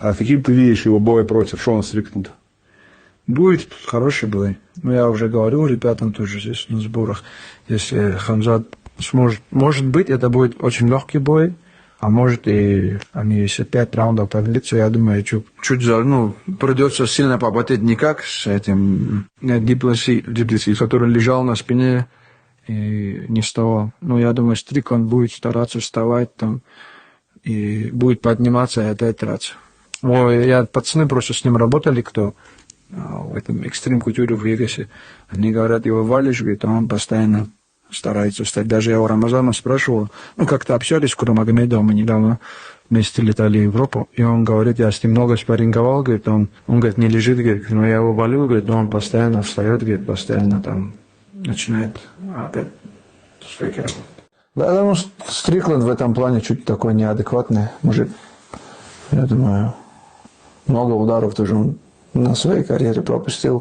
А каким ты видишь его бой против Шона Стрикленда? Будет хороший бой. Но я уже говорил ребятам тоже здесь на сборах, если Хамзат сможет, может быть, это будет очень легкий бой, а может и они если 5 раундов продлится, я думаю, чуть придется сильно попотеть, не как с этим Диплеси, который лежал на спине и не вставал. Но я думаю, Стрикленд будет стараться вставать там и будет подниматься и опять драться. Пацаны просто с ним работали, кто в этом экстрим-культуре в Вегасе. Они говорят, его валишь, говорит, а он постоянно старается встать. Даже я у Рамазана спрашивал, как-то общались с Курамагомедовым, мы недавно вместе летали в Европу, и он говорит, я с ним много спарринговал, говорит, он говорит, не лежит, говорит, но я его валю, говорит, но он постоянно встает, говорит, постоянно там начинает опять стойки работать. Да, я думаю, Стрикленд в этом плане чуть такой неадекватный мужик. Я думаю, много ударов тоже он на своей карьере пропустил.